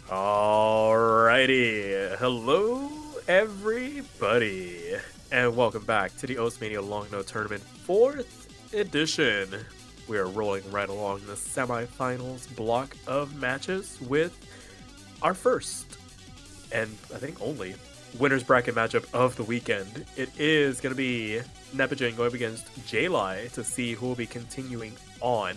Alrighty, hello everybody, and welcome back to the Oceania Long No Tournament 4th edition. We are rolling right along the semifinals block of matches with our first, and I think only, winner's bracket matchup of the weekend. It is going to be Nepijin going up against JayLye to see who will be continuing on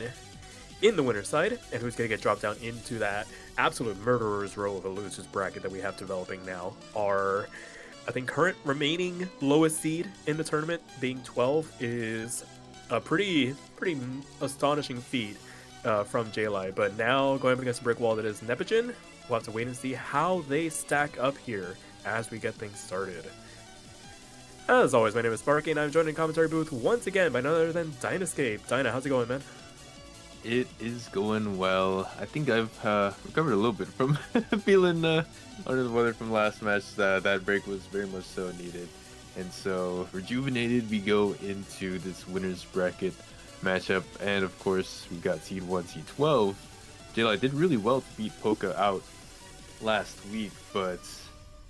in the winner's side, and who's going to get dropped down into that absolute murderer's row of a loser's bracket that we have developing now. Our, I think, current remaining lowest seed in the tournament, being 12, is a pretty astonishing feat from JayLye. But now going up against a brick wall that is Nepijin, we'll have to wait and see how they stack up here as we get things started. As always, my name is Sparky, and I'm joined in commentary booth once again by none other than Dynascape. Dyna, how's it going, man? It is going well. I think I've recovered a little bit from feeling under the weather from last match. That break was very much so needed. And so, rejuvenated, we go into this winner's bracket matchup. And of course, we got seed 1, seed 12. JayLye did really well to beat Poca out last week. But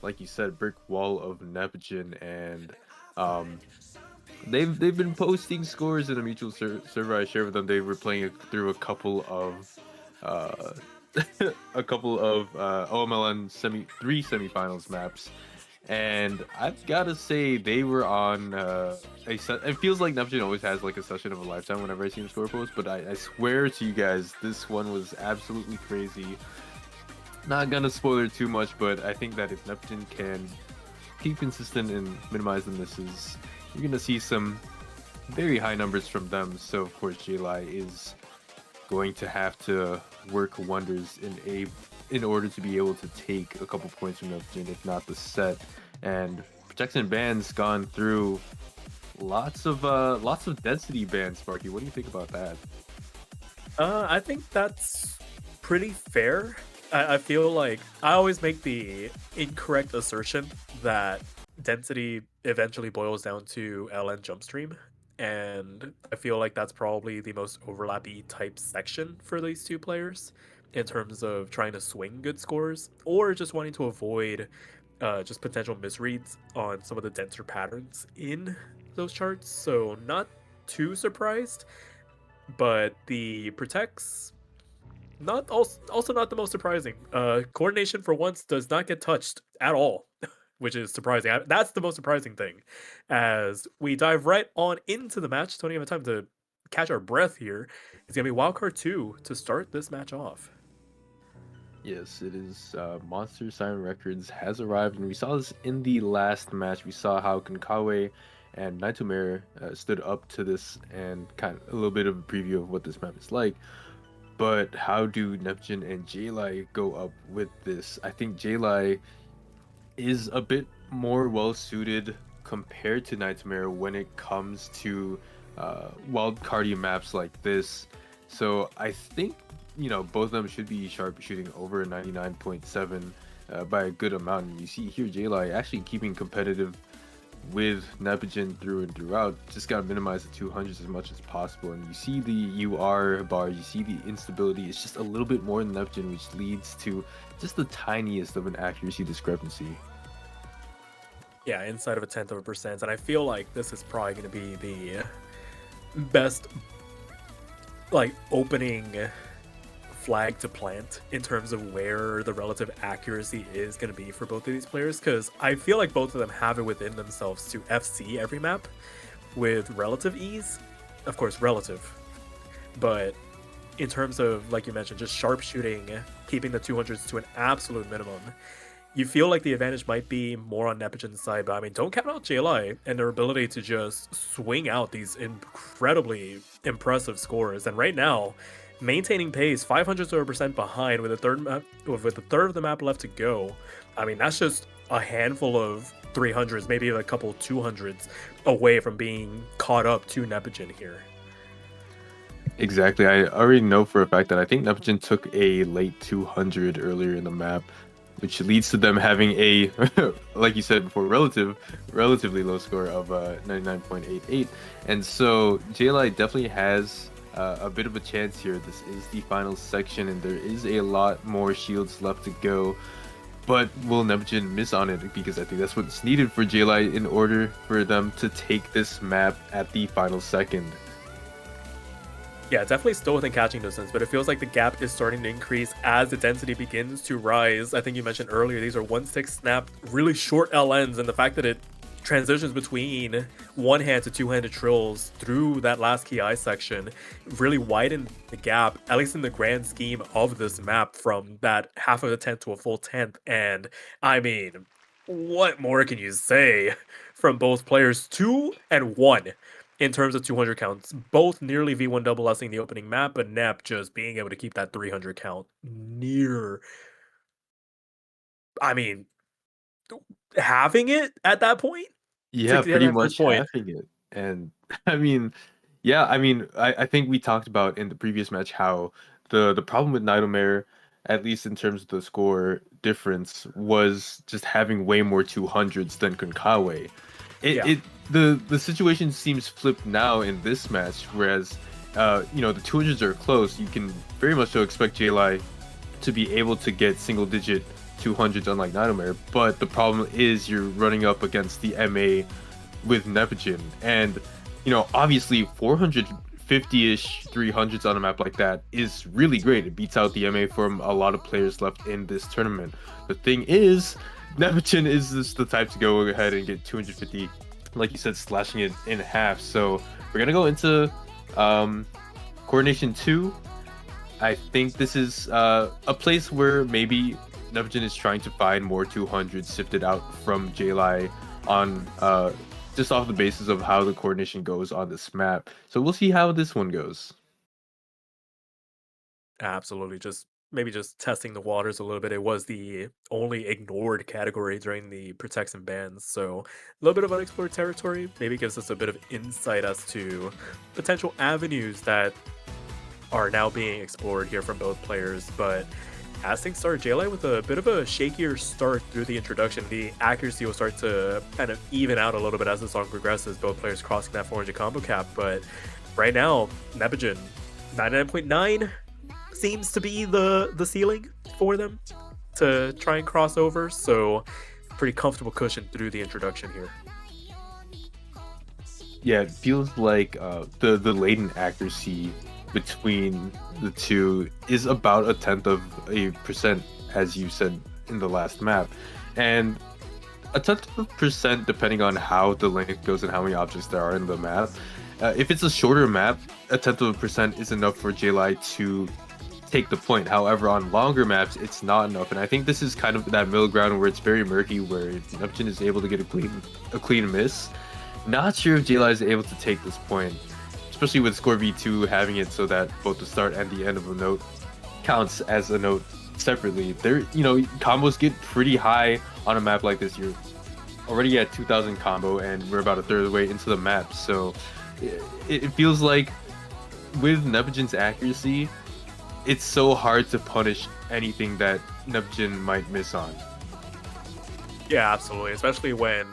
like you said, brick wall of Nepijin, and they've been posting scores in a mutual server I share with them. They were playing through a couple of OMLN three semifinals maps, and I've gotta say they were on it feels like Neptune always has like a session of a lifetime whenever I see them score post, but I swear to you guys, this one was absolutely crazy. Not gonna spoil it too much, but I think that if Neptune can keep consistent and minimize the misses, you're gonna see some very high numbers from them. So of course JayLye is going to have to work wonders in order to be able to take a couple points from Neptune, if not the set. And protection bands gone through lots of density bands. Sparky, what do you think about that? I think that's pretty fair. I feel like I always make the incorrect assertion that density eventually boils down to LN jump stream, and I feel like that's probably the most overlappy type section for these two players in terms of trying to swing good scores or just wanting to avoid just potential misreads on some of the denser patterns in those charts. So not too surprised, but the protects not also not the most surprising. Coordination for once does not get touched at all, which is surprising. That's the most surprising thing. As we dive right on into the match, don't even have time to catch our breath here. It's gonna be Wildcard 2 to start this match off. Yes, it is. Monster Siren Records has arrived, and we saw this in the last match. We saw how Konkawe and Nightmare stood up to this, and kind of a little bit of a preview of what this map is like. But how do Neptune and JayLye go up with this? I think JayLye is a bit more well suited compared to Nightmare when it comes to wild cardio maps like this. So I think, both of them should be sharp shooting over 99.7 by a good amount. And you see here JayLye actually keeping competitive with Nepijin through and throughout. Just gotta minimize the 200s as much as possible. And you see the UR bars, you see the instability. It's just a little bit more than Nepijin, which leads to just the tiniest of an accuracy discrepancy. Yeah, inside of 0.1%, and I feel like this is probably going to be the best opening flag to plant in terms of where the relative accuracy is going to be for both of these players, because I feel like both of them have it within themselves to FC every map with relative ease. Of course, relative, but in terms of, like you mentioned, just sharpshooting, keeping the 200s to an absolute minimum, you feel like the advantage might be more on Nepijin's side. But I mean, don't count out JayLye and their ability to just swing out these incredibly impressive scores. And right now, maintaining pace, 500% behind with a third of the map left to go. I mean, that's just a handful of 300s, maybe a couple 200s away from being caught up to Nepijin here. Exactly. I already know for a fact that I think Neptune took a late 200 earlier in the map, which leads to them having a, like you said before, relatively low score of 99.88. And so JayLye definitely has a bit of a chance here. This is the final section, and there is a lot more shields left to go. But will Nepijin miss on it? Because I think that's what's needed for JayLye in order for them to take this map at the final second. Yeah, definitely still within catching distance, but it feels like the gap is starting to increase as the density begins to rise. I think you mentioned earlier, these are 1-6 snap, really short LNs, and the fact that it transitions between one-hand to two-handed trills through that last key eye section really widened the gap, at least in the grand scheme of this map, from that half of a tenth to a full tenth. And I mean, what more can you say from both players? 2 and 1 in terms of 200 counts, both nearly V1 double S-ing the opening map, but Nep just being able to keep that 300 count near, I mean, having it at that point Yeah, to get pretty that first much point. having it. And I mean, yeah, I think we talked about in the previous match how the problem with Nightmare, at least in terms of the score difference, was just having way more 200s than Konkawa. It Yeah. it the situation seems flipped now in this match, whereas the 200s are close. You can very much so expect JayLye to be able to get single digit 200s unlike Nightmare, but the problem is you're running up against the MA with Nepijin, and obviously 450-ish 300s on a map like that is really great. It beats out the MA from a lot of players left in this tournament. The thing is, Nepijin is just the type to go ahead and get 250, like you said, slashing it in half. So we're gonna go into coordination 2. I think this is a place where maybe Nepijin is trying to find more 200 sifted out from JayLye on just off the basis of how the coordination goes on this map. So we'll see how this one goes. Absolutely. Just maybe just testing the waters a little bit. It was the only ignored category during the protects and bans. So a little bit of unexplored territory maybe gives us a bit of insight as to potential avenues that are now being explored here from both players. But as things start, JayLye with a bit of a shakier start through the introduction. The accuracy will start to kind of even out a little bit as the song progresses, both players crossing that 400 combo cap. But right now, Nepijin, 99.9 seems to be the ceiling for them to try and cross over. So pretty comfortable cushion through the introduction here. Yeah, it feels like the latent accuracy between the two is about 0.1%, as you said in the last map, and 0.1%, depending on how the length goes and how many objects there are in the map. If it's a shorter map, 0.1% is enough for JayLye to take the point. However, on longer maps, it's not enough, and I think this is kind of that middle ground where it's very murky, where Neptune is able to get a clean miss. Not sure if JayLye is able to take this point, especially with score V2 having it so that both the start and the end of a note counts as a note separately. There, combos get pretty high on a map like this. You're already at 2,000 combo, and we're about a third of the way into the map. So it feels like with Nepijin's accuracy, it's so hard to punish anything that Nepijin might miss on. Yeah, absolutely. Especially when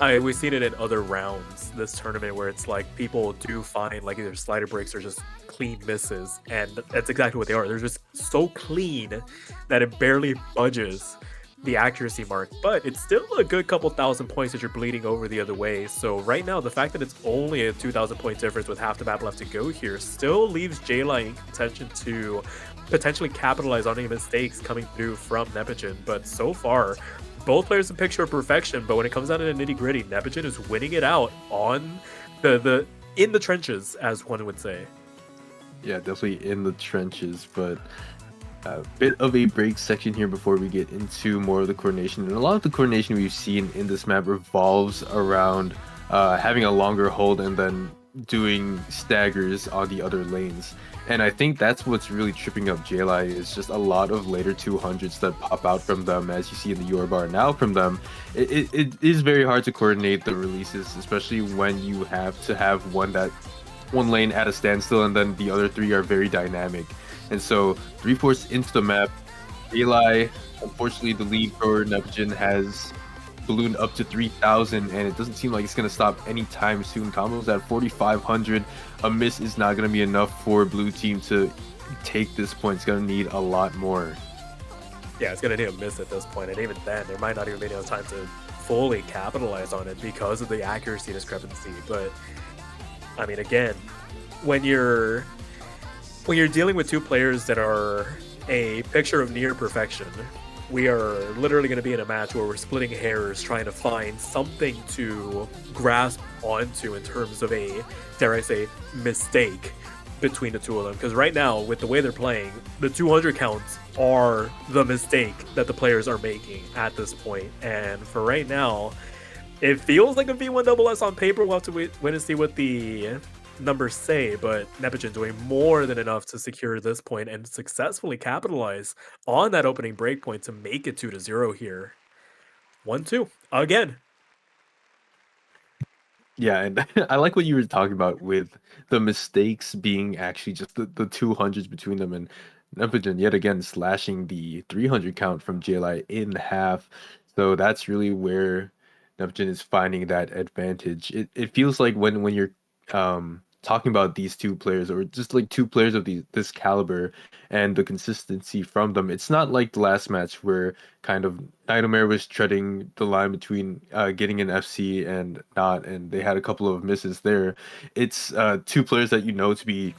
we've seen it in other rounds this tournament where it's like people do find like either slider breaks or just clean misses, and that's exactly what they are. They're just so clean that it barely budges the accuracy mark, but it's still a good couple thousand points that you're bleeding over the other way. So right now, the fact that it's only a 2,000 point difference with half the map left to go here still leaves JayLye in contention to potentially capitalize on any mistakes coming through from Nepijin. But so far, both players in picture of perfection, but when it comes down to the nitty gritty, Nepijin is winning it out on the in the trenches, as one would say. Yeah, definitely in the trenches, but a bit of a break section here before we get into more of the coordination. And a lot of the coordination we've seen in this map revolves around having a longer hold and then doing staggers on the other lanes. And I think that's what's really tripping up JayLye is just a lot of later 200s that pop out from them, as you see in the UR bar now from them. It is very hard to coordinate the releases, especially when you have to have one lane at a standstill and then the other three are very dynamic. And so 3/4 into the map, JayLye, unfortunately the lead for Nepijin has ballooned up to 3,000, and it doesn't seem like it's going to stop anytime soon. Combo's at 4,500. A miss is not going to be enough for blue team to take this point. It's going to need a lot more. Yeah, it's going to need a miss at this point, and even then, there might not even be enough time to fully capitalize on it because of the accuracy discrepancy. But I mean, again, when you're dealing with two players that are a picture of near perfection, we are literally going to be in a match where we're splitting hairs trying to find something to grasp onto in terms of a, dare I say, mistake between the two of them. Because right now, with the way they're playing, the 200 counts are the mistake that the players are making at this point. And for right now, it feels like a V1SS on paper. We'll have to wait and see what the numbers say, but Nepijin doing more than enough to secure this point and successfully capitalize on that opening break point to make it 2-0 here. 1-2 again. Yeah, and I like what you were talking about with the mistakes being actually just the 200s between them, and Neptune yet again slashing the 300 count from JayLye in half. So that's really where Neptune is finding that advantage. It feels like when you're talking about these two players, or just like two players of this caliber and the consistency from them, it's not like the last match where kind of Nightmare was treading the line between getting an FC and not, and they had a couple of misses there. It's two players that you know to be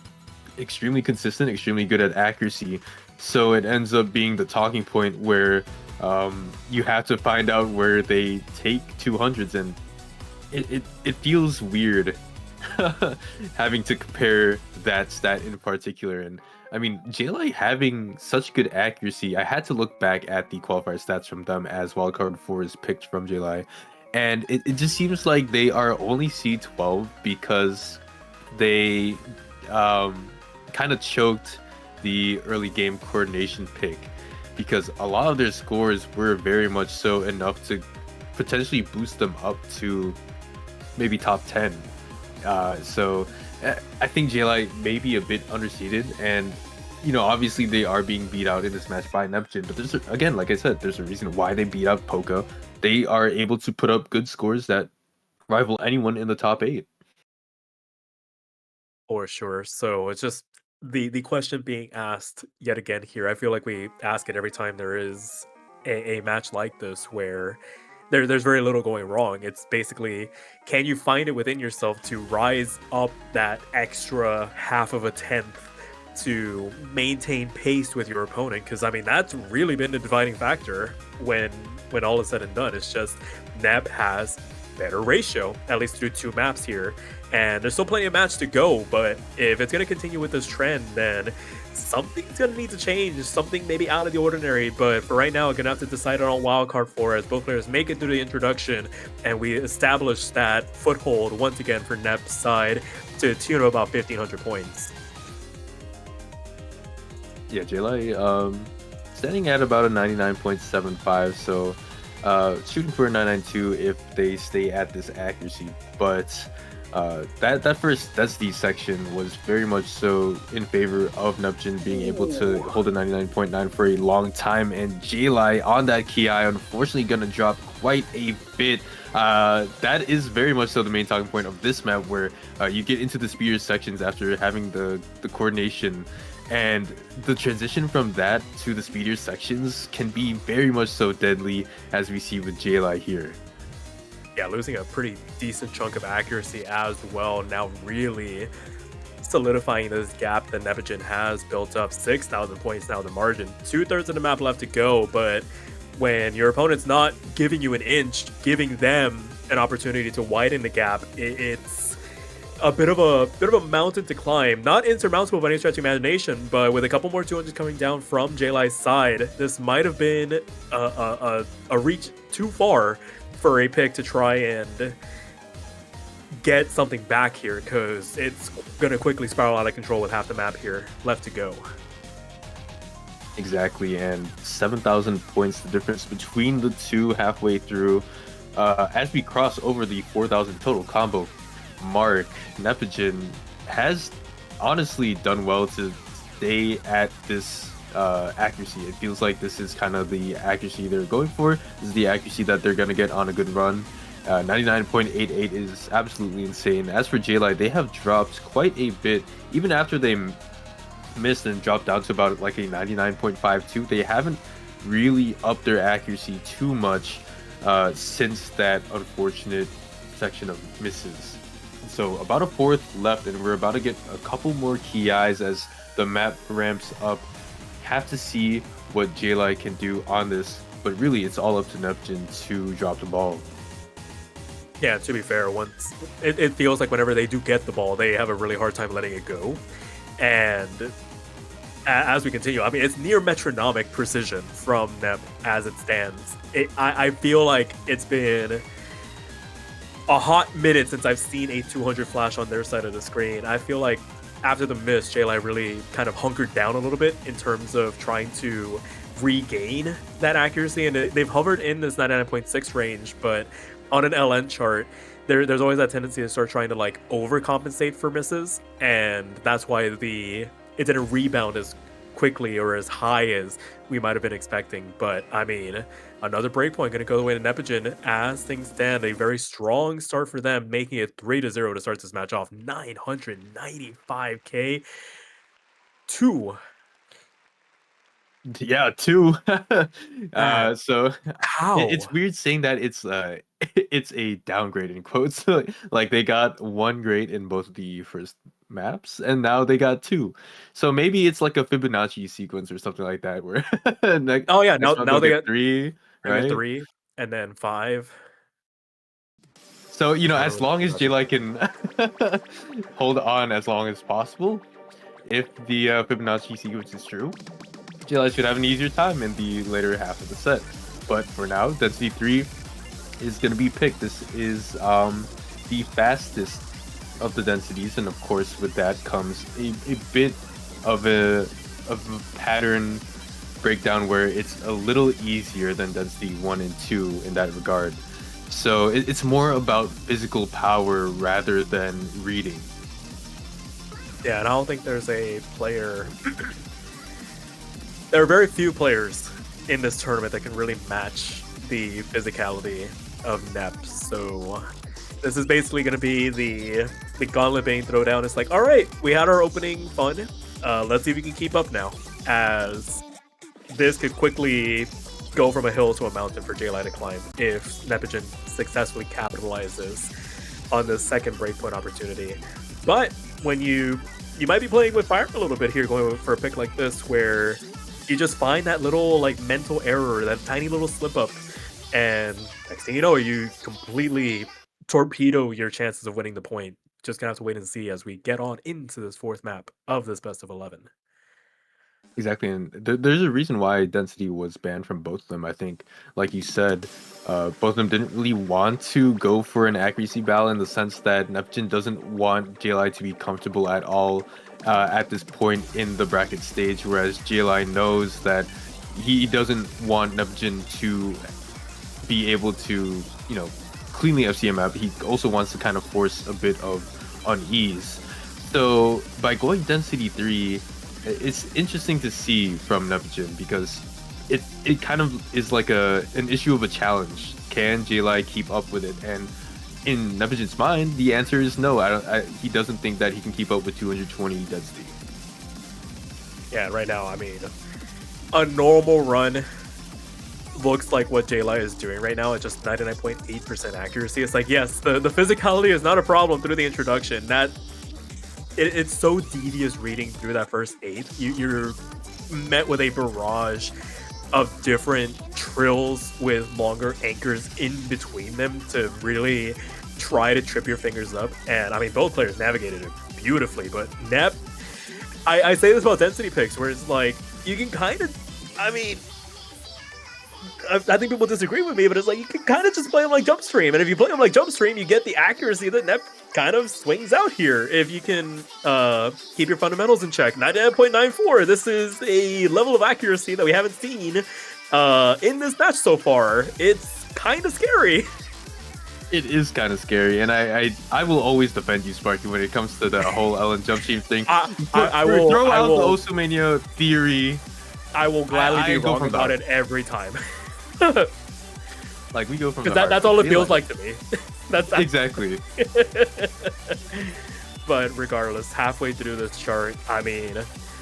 extremely consistent, extremely good at accuracy. So it ends up being the talking point where you have to find out where they take 200s, and it feels weird having to compare that stat in particular. And I mean, JayLye having such good accuracy, I had to look back at the qualifier stats from them as wildcard 4 is picked from JayLye, and it just seems like they are only C12 because they kind of choked the early game coordination pick, because a lot of their scores were very much so enough to potentially boost them up to maybe top 10. So I think JayLye may be a bit underseeded, and obviously they are being beat out in this match by Neptune, but there's again, like I said, there's a reason why they beat out Poca. They are able to put up good scores that rival anyone in the top 8. For sure. So it's just the question being asked yet again here. I feel like we ask it every time there is a match like this where there's very little going wrong. It's basically, can you find it within yourself to rise up that extra half of a tenth to maintain pace with your opponent? Because I mean, that's really been the dividing factor when all is said and done. It's just Neb has better ratio, at least through 2 maps here, and there's still plenty of match to go. But if it's going to continue with this trend, then something's going to need to change, something maybe out of the ordinary. But for right now, I'm going to have to decide on wildcard 4 as both players make it through the introduction and we establish that foothold once again for Nep's side to the tune of about 1,500 points. Yeah, JayLye standing at about a 99.75, so shooting for a 992 if they stay at this accuracy. But that first SD section was very much so in favor of Neptune being able to hold a 99.9 for a long time, and JayLye on that Ki unfortunately gonna drop quite a bit. That is very much so the main talking point of this map, where you get into the spear sections after having the coordination, and the transition from that to the speedier sections can be very much so deadly, as we see with JayLye here. Yeah, losing a pretty decent chunk of accuracy as well, now really solidifying this gap that Nepijin has built up. 6,000 points now the margin, 2/3 of the map left to go. But when your opponent's not giving you an inch, giving them an opportunity to widen the gap, it's a bit of a mountain to climb. Not insurmountable by any stretch of imagination, but with a couple more 200s coming down from JayLye's side, this might have been a reach too far for a pick to try and get something back here, because it's going to quickly spiral out of control with half the map here left to go. Exactly, and 7,000 points the difference between the two halfway through. As we cross over the 4,000 total combo mark, Nepijin has honestly done well to stay at this accuracy. It feels like this is kind of the accuracy they're going for. This is the accuracy that they're going to get on a good run. 99.88 is absolutely insane. As for JayLye, they have dropped quite a bit. Even after they missed and dropped down to about like a 99.52, they haven't really upped their accuracy too much since that unfortunate section of misses. So about a fourth left, and we're about to get a couple more key eyes as the map ramps up. Have to see what JayLye can do on this, but really it's all up to Nepijin to drop the ball. Yeah, to be fair, once it feels like whenever they do get the ball, they have a really hard time letting it go. And as we continue, I mean, it's near metronomic precision from Nep as it stands. I feel like it's been a hot minute since I've seen a 200 flash on their side of the screen. I feel like after the miss, JayLye really kind of hunkered down a little bit in terms of trying to regain that accuracy, and they've hovered in this 99.6 range, but on an LN chart, there's always that tendency to start trying to like overcompensate for misses, and that's why it didn't rebound as quickly or as high as we might have been expecting. But I mean, another breakpoint going to go the way to Nepijin. As things stand, a very strong start for them, making it 3-0 to start this match off. 995k. 2. Yeah, 2. So How? it's weird saying that it's it's a downgrade in quotes. Like they got 1 grade in both the first maps, and now they got 2. So maybe it's like a Fibonacci sequence or something like that, where Oh yeah, next round now they'll they get got 3, maybe right? 3 and then 5. So I don't as really long know as about it. JayLye can hold on as long as possible, if the Fibonacci sequence is true, JayLye should have an easier time in the later half of the set. But for now, Density 3 is going to be picked. This is the fastest of the densities, and of course with that comes a bit of a pattern breakdown where it's a little easier than Density 1 and 2 in that regard. So it's more about physical power rather than reading. Yeah, and I don't think there's a player. There are very few players in this tournament that can really match the physicality of Nep. So this is basically going to be the gauntlet being thrown down. It's like, all right, we had our opening fun. Let's see if we can keep up now, as this could quickly go from a hill to a mountain for JayLye to climb if Nepijin successfully capitalizes on this second breakpoint opportunity. But when you might be playing with fire a little bit here, going for a pick like this, where you just find that little like mental error, that tiny little slip up, and next thing you know, you completely torpedo your chances of winning the point. Just gonna have to wait and see as we get on into this fourth map of this best of 11. Exactly, and there's a reason why Density was banned from both of them. I think, like you said, both of them didn't really want to go for an accuracy battle in the sense that Neptune doesn't want JayLye to be comfortable at all at this point in the bracket stage, whereas JayLye knows that he doesn't want Neptune to be able to, cleanly FCM map. He also wants to kind of force a bit of unease. So by going Density 3, it's interesting to see from Nepijin because it kind of is like an issue of a challenge. Can JayLye keep up with it? And in Nepijin's mind, the answer is no. He doesn't think that he can keep up with 220 density. Yeah, right now, I mean, a normal run looks like what JayLye is doing right now at just 99.8% accuracy. It's like, yes, the physicality is not a problem through the introduction. It's so devious reading through that first 8. You're met with a barrage of different trills with longer anchors in between them to really try to trip your fingers up. And I mean, both players navigated it beautifully, but Nep, I say this about density picks, where it's like, you can kind of, I mean, I think people disagree with me, but it's like, you can kind of just play him like Jump Stream, and if you play him like Jump Stream, you get the accuracy that Nep kind of swings out here if you can keep your fundamentals in check. 99.94, this is a level of accuracy that we haven't seen in this match so far. It's kind of scary. It is kind of scary, and I will always defend you, Sparky, when it comes to the whole Ellen Jump Stream thing. I will throw out the Osumania theory I will gladly I be go wrong from the about heart. it every time. Like we go from the Because heart. that's all it JayLye. feels like to me. that's Exactly. But regardless, halfway through this chart, I mean,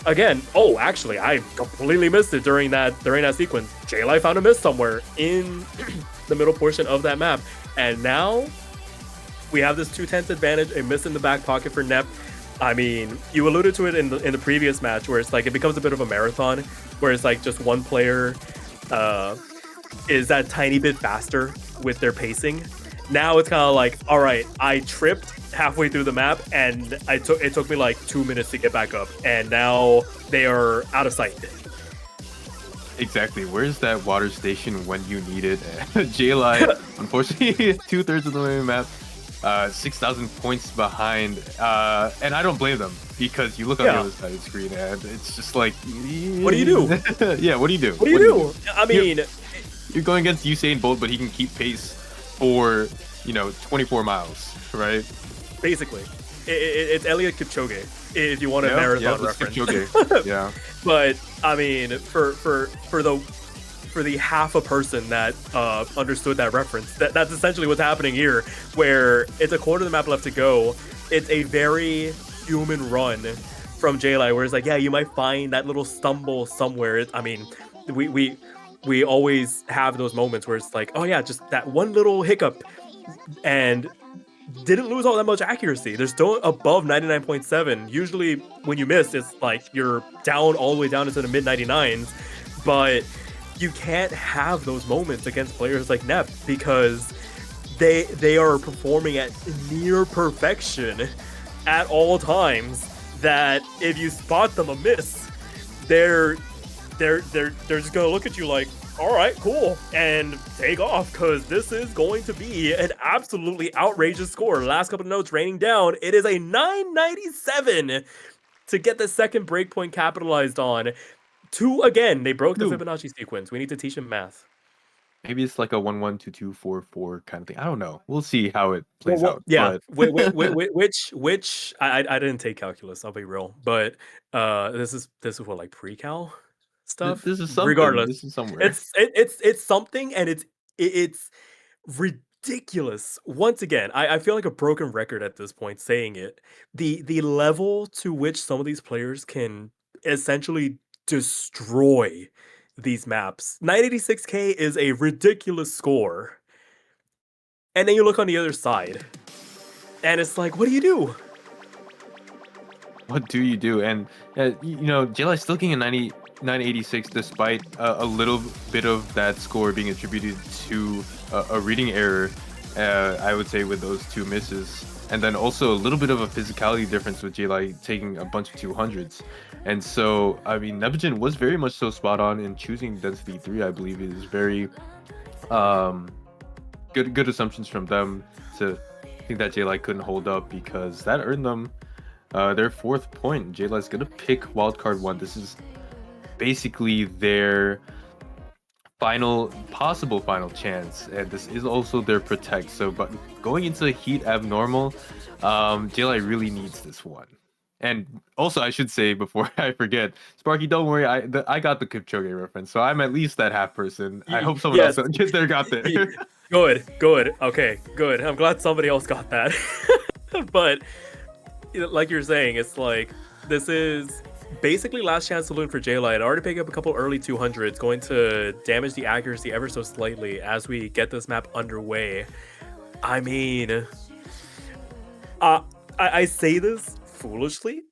again, oh, actually, I completely missed it during that sequence. JayLye found a miss somewhere in the middle portion of that map, and now we have this 2/10 advantage, a miss in the back pocket for Nep. I mean, you alluded to it in the previous match where it's like it becomes a bit of a marathon, where it's like just one player is that tiny bit faster with their pacing. Now it's kind of like, all right, I tripped halfway through the map, and it took me like 2 minutes to get back up, and now they are out of sight. Exactly. Where's that water station when you need it? JayLye, unfortunately, 2/3 of the way map, 6,000 points behind, and I don't blame them because you look on the other side of the screen and it's just like, what do you do? Yeah, what do you do? What do you do? I mean, you're going against Usain Bolt, but he can keep pace for 24 miles, right? Basically, it's Elliot Kipchoge if you want a marathon reference. Kipchoge. Yeah. But I mean, for the half a person that understood that reference, that's essentially what's happening here, where it's a quarter of the map left to go. It's a very human run from JayLye, where it's like, yeah, you might find that little stumble somewhere. I mean, we always have those moments where it's like, oh yeah, just that one little hiccup, and didn't lose all that much accuracy. They're still above 99.7. Usually when you miss, it's like you're down all the way down into the mid 99s, but you can't have those moments against players like Nep because they are performing at near perfection at all times, that if you spot them amiss, they're just gonna look at you like, all right, cool, and take off, because this is going to be an absolutely outrageous score. Last couple of notes raining down. It is a 997 to get the second breakpoint capitalized on. Again, they broke the Fibonacci sequence. We need to teach them math. Maybe it's like a 1-1-2-2-4-4 kind of thing. I don't know. We'll see how it plays out. Yeah. But... which I didn't take calculus. I'll be real, but this is what, like pre-cal stuff. This is something. Regardless, this is somewhere. it's something, and it's ridiculous. Once again, I feel like a broken record at this point saying it. The level to which some of these players can essentially destroy these maps. 986k is a ridiculous score. And then you look on the other side, and it's like, what do you do? What do you do? And JayLye still getting a 986 despite a little bit of that score being attributed to a reading error. I would say with those two misses, and then also a little bit of a physicality difference with JayLye taking a bunch of 200s. And so, I mean, Nepijin was very much so spot on in choosing density 3. I believe it is very good assumptions from them to think that JayLye couldn't hold up, because that earned them their 4th point. JayLye's gonna pick wildcard 1. This is basically their possible final chance, and this is also their protect. So, but going into heat abnormal, JayLye really needs this one. And also, I should say before I forget, Sparky, don't worry, I got the Kipchoge reference, so I'm at least that half person. I hope someone else got there. Good. Okay, good. I'm glad somebody else got that. But like you're saying, it's like, this is basically last chance saloon for JayLye. It already picked up a couple early 200s, going to damage the accuracy ever so slightly as we get this map underway. I mean, I say this foolishly.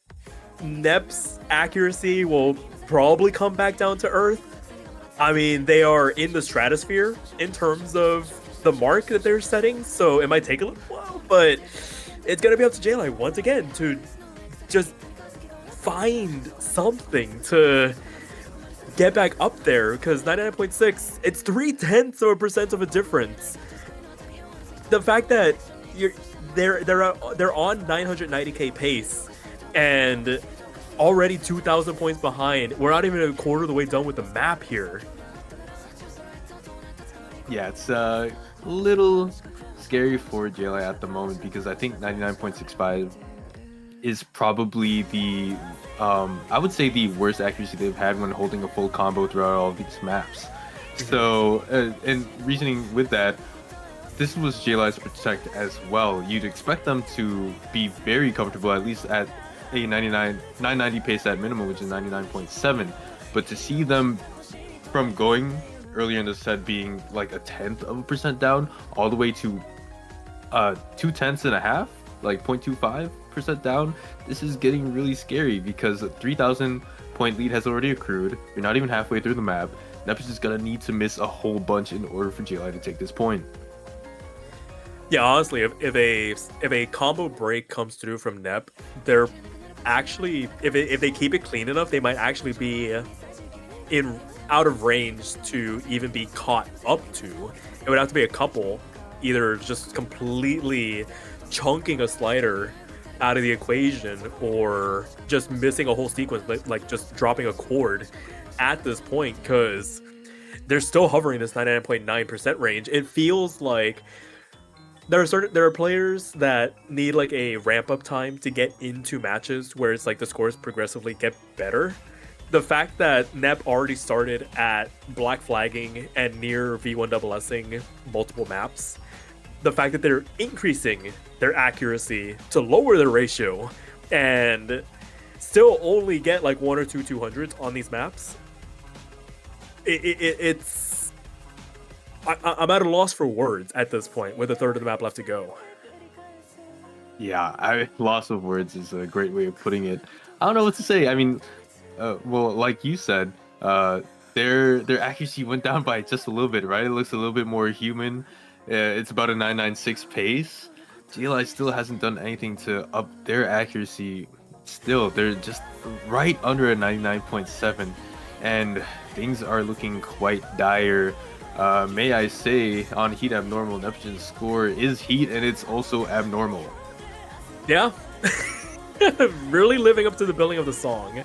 Nep's accuracy will probably come back down to earth. I mean, they are in the stratosphere in terms of the mark that they're setting, so it might take a little while, but it's gonna be up to JayLye once again to just find something to get back up there, because 99.6, it's 0.3% of a difference. The fact that they're on 990k pace and already 2,000 points behind. We're not even a quarter of the way done with the map here. Yeah, it's a little scary for JayLye at the moment, because I think 99.65 is probably the I would say the worst accuracy they've had when holding a full combo throughout all of these maps. Mhm. So, and reasoning with that, this was JayLye's protect as well. You'd expect them to be very comfortable, at least at a 990 pace at minimum, which is 99.7. But to see them from going earlier in the set being like a tenth of a percent down, all the way to 2/10 and a half, like 0.25% down, this is getting really scary because a 3,000 point lead has already accrued. You're not even halfway through the map. Nepijin is gonna need to miss a whole bunch in order for JayLye to take this point. Yeah, honestly, if a combo break comes through from Nep, they're actually if they keep it clean enough, they might actually be in out of range to even be caught up to. It would have to be a couple, either just completely chunking a slider out of the equation or just missing a whole sequence, like just dropping a chord at this point, because they're still hovering this 99.9% range. It feels like there are players that need like a ramp up time to get into matches where it's like the scores progressively get better. The fact that Nep already started at black flagging and near V1SSing multiple maps, the fact that they're increasing their accuracy to lower their ratio and still only get like one or two 200s on these maps, it's I'm at a loss for words at this point with a third of the map left to go. Yeah, loss of words is a great way of putting it. I don't know what to say. I mean, well, like you said, their accuracy went down by just a little bit, right? It looks a little bit more human. It's about a 996 pace. JayLye still hasn't done anything to up their accuracy. Still, they're just right under a 99.7, and things are looking quite dire. May I say, on Heat Abnormal, Neptune's score is Heat, and it's also abnormal. Yeah. Really living up to the billing of the song.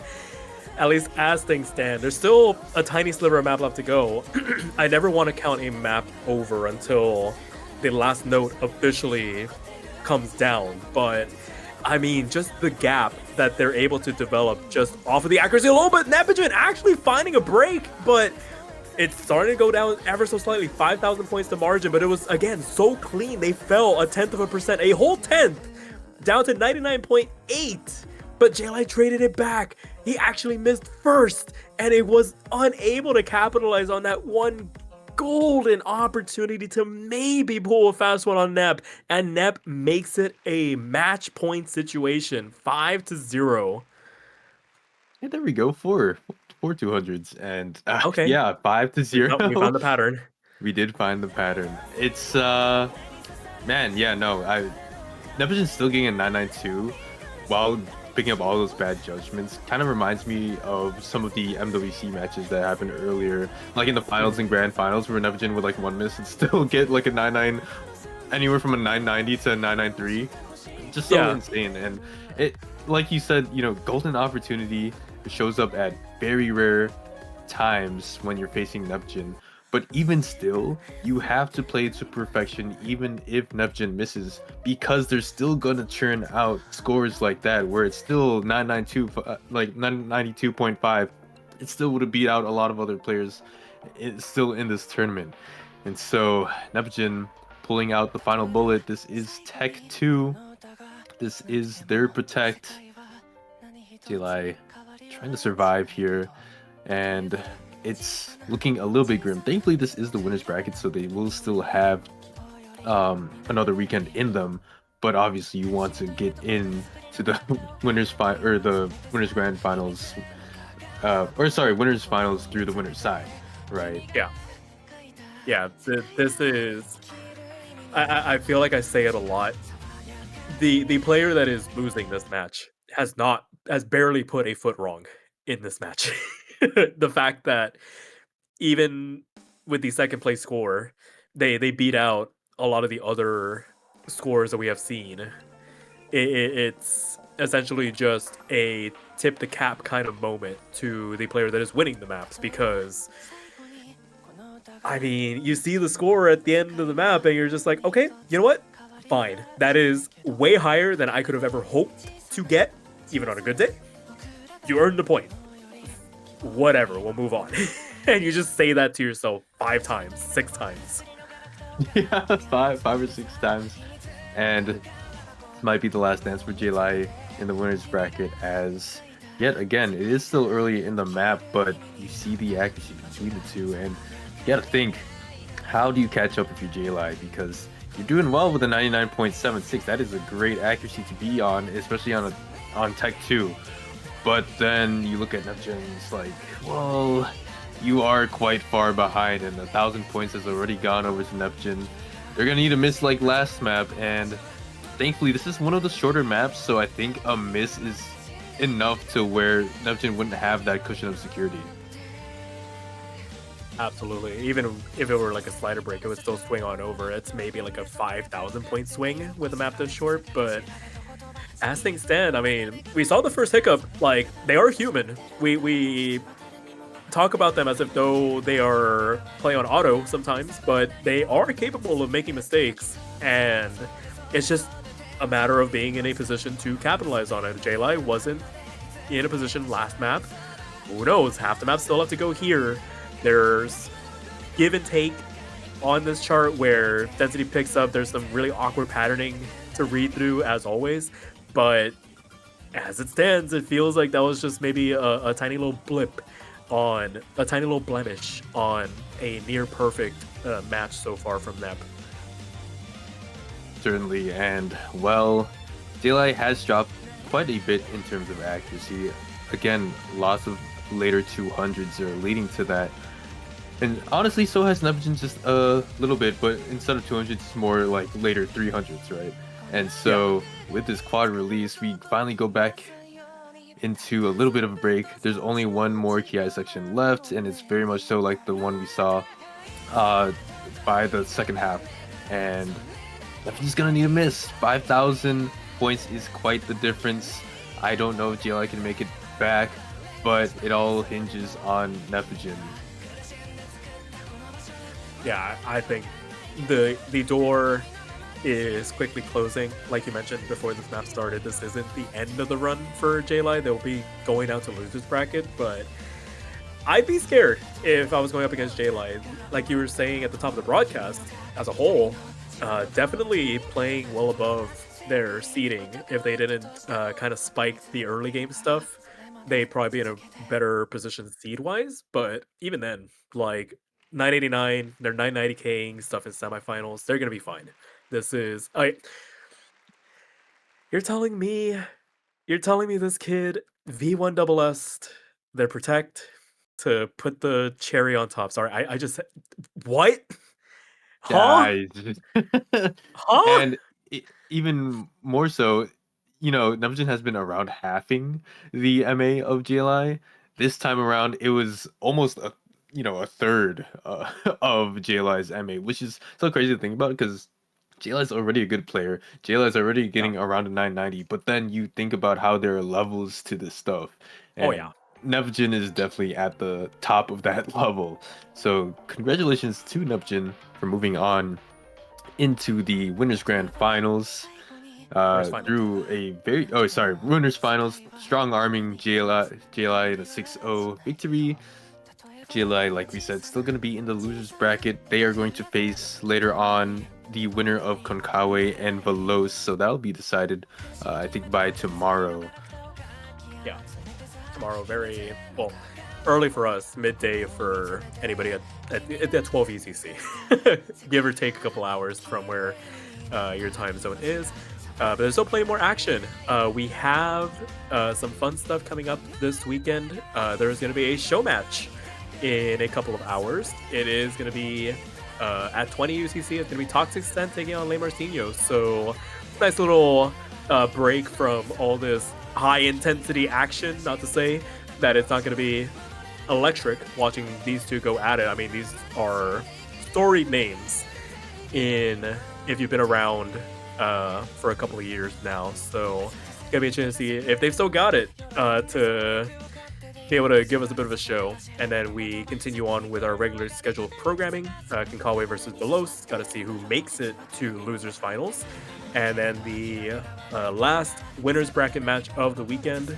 At least as things stand. There's still a tiny sliver of map left to go. I never want to count a map over until the last note officially comes down. But I mean, just the gap that they're able to develop just off of the accuracy alone. But Nepijin actually finding a break, but it's starting to go down ever so slightly, 5,000 points to margin. But it was, again, so clean. They fell a tenth of a percent, a whole tenth, down to 99.8. But JayLye traded it back. He actually missed first, and it was unable to capitalize on that one golden opportunity to maybe pull a fast one on Nep, and Nep makes it a match point situation, 5-0. And there we go, four 200s, and Okay, yeah, 5-0. we found the pattern. We did find the pattern. It's man, yeah, no, Neptune's still getting a 992 while picking up all those bad judgments. Kind of reminds me of some of the MWC matches that happened earlier, like in the finals and grand finals, where Neptune would like 1 miss and still get like a 99, anywhere from a 990 to a 993. Just so Yeah, insane. And it, like you said, golden opportunity shows up at very rare times when you're facing Neptune. But even still, you have to play it to perfection even if Neptune misses, because they're still gonna churn out scores like that where it's still 992, like 992.5. It still would have beat out a lot of other players still in this tournament. And so Neptune pulling out the final bullet. This is Tech 2. This is their protect. JayLye trying to survive here, and it's looking a little bit grim. Thankfully, this is the winners bracket, so they will still have another weekend in them. But obviously, you want to get in to the the winners grand finals, or sorry, winners finals through the winners side, right? yeah, yeah. This is. I feel like I say it a lot. The player that is losing this match has barely put a foot wrong in this match. The fact that even with the second place score, they beat out a lot of the other scores that we have seen. It's essentially just a tip the cap kind of moment to the player that is winning the maps, because I mean, you see the score at the end of the map and you're just like, okay, you know what? Fine. That is way higher than I could have ever hoped to get, even on a good day, you earned the point. Whatever, we'll move on. And you just say that to yourself 5 times, 6 times. Yeah, five or six times. And this might be the last dance for JayLye in the winners bracket, as yet again, it is still early in the map, but you see the accuracy between the two, and you gotta think, how do you catch up if you're JayLye? Because you're doing well with a 99.76. That is a great accuracy to be on, especially on Tech 2. But then you look at Neptune and it's like, well, you are quite far behind, and 1,000 points has already gone over to Neptune. They're gonna need a miss like last map, and thankfully this is one of the shorter maps, so I think a miss is enough to where Neptune wouldn't have that cushion of security. Absolutely. Even if it were like a slider break, it would still swing on over. It's maybe like a 5,000 point swing with a map this short, but as things stand, I mean, we saw the first hiccup. Like, they are human. We talk about them as if though they are playing on auto sometimes, but they are capable of making mistakes, and it's just a matter of being in a position to capitalize on it. JayLye wasn't in a position last map. Who knows? Half the map still have to go here. There's give and take on this chart where density picks up. There's some really awkward patterning to read through as always, but as it stands, it feels like that was just maybe a tiny little blip on a tiny little blemish on a near perfect match so far from Nep. Certainly, and well, JayLye has dropped quite a bit in terms of accuracy. Again, lots of later 200s are leading to that. And honestly, so has Nepijin, just a little bit, but instead of 200s, it's more like later 300s, right? And so with this quad release, we finally go back into a little bit of a break. There's only one more KI section left, and it's very much so like the one we saw by the second half. And Nepijin's gonna need a miss. 5,000 points is quite the difference. I don't know if JayLye can make it back, but it all hinges on Nepijin. Yeah, I think the door is quickly closing. Like you mentioned before this map started, this isn't the end of the run for JayLye. They'll be going out to losers bracket, but I'd be scared if I was going up against JayLye. Like you were saying at the top of the broadcast, as a whole, definitely playing well above their seeding. If they didn't kind of spike the early game stuff, they'd probably be in a better position seed-wise. But even then, like 989, they're 990King stuff in semifinals. They're gonna be fine. This is you're telling me this kid V1 double S their protect to put the cherry on top. Sorry, I just what? Huh? Guys. Huh? And even more so, you know, Neptune has been around halving the MA of JayLye. This time around, it was almost a third of JayLye's MA, which is so crazy to think about because JayLye's already a good player. JayLye's already getting around a 990, but then you think about how there are levels to this stuff, Oh and yeah. Neptune is definitely at the top of that level. So congratulations to Neptune for moving on into the winners grand finals. Winners finals. Through a winners finals, strong arming JayLye in a 6-0 victory. JayLye, like we said, still going to be in the losers bracket. They are going to face later on the winner of Konkawa and Veloz, so that'll be decided, I think, by tomorrow. Yeah, tomorrow, very well, early for us, midday for anybody at 12 ECC, give or take a couple hours from where your time zone is. But there's still plenty more action. We have some fun stuff coming up this weekend. There's going to be a show match in a couple of hours. It is going to be at 20 UCC. It's going to be Toxic Scent taking on Le Marcinho. So nice little break from all this high intensity action. Not to say that it's not going to be electric watching these two go at it. I mean, these are storied names if you've been around for a couple of years now. So it's going to be interesting to see if they've still got it to be able to give us a bit of a show. And then we continue on with our regular scheduled programming. Konkawa versus Belos. Got to see who makes it to losers finals. And then the last winners bracket match of the weekend.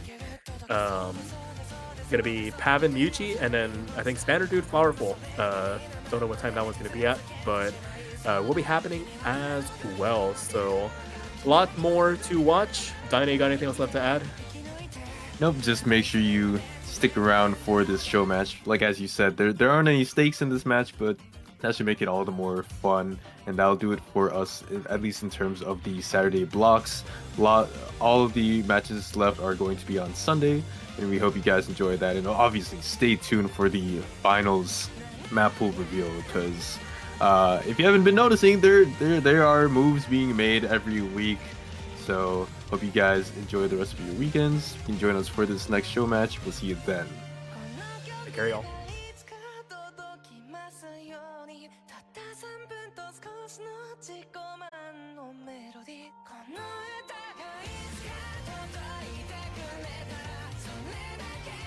Gonna be Pavin Muchi, and then I think Standard Dude Flowerful. Don't know what time that one's gonna be at, but will be happening as well. So a lot more to watch. Dyna, you got anything else left to add? Nope, just make sure you stick around for this show match. Like as you said, there aren't any stakes in this match, but that should make it all the more fun, and that'll do it for us, at least in terms of the Saturday blocks. All of the matches left are going to be on Sunday, and we hope you guys enjoy that. And obviously, stay tuned for the finals map pool reveal, because if you haven't been noticing, there are moves being made every week. So hope you guys enjoy the rest of your weekends. You can join us for this next show match. We'll see you then. Take care, y'all.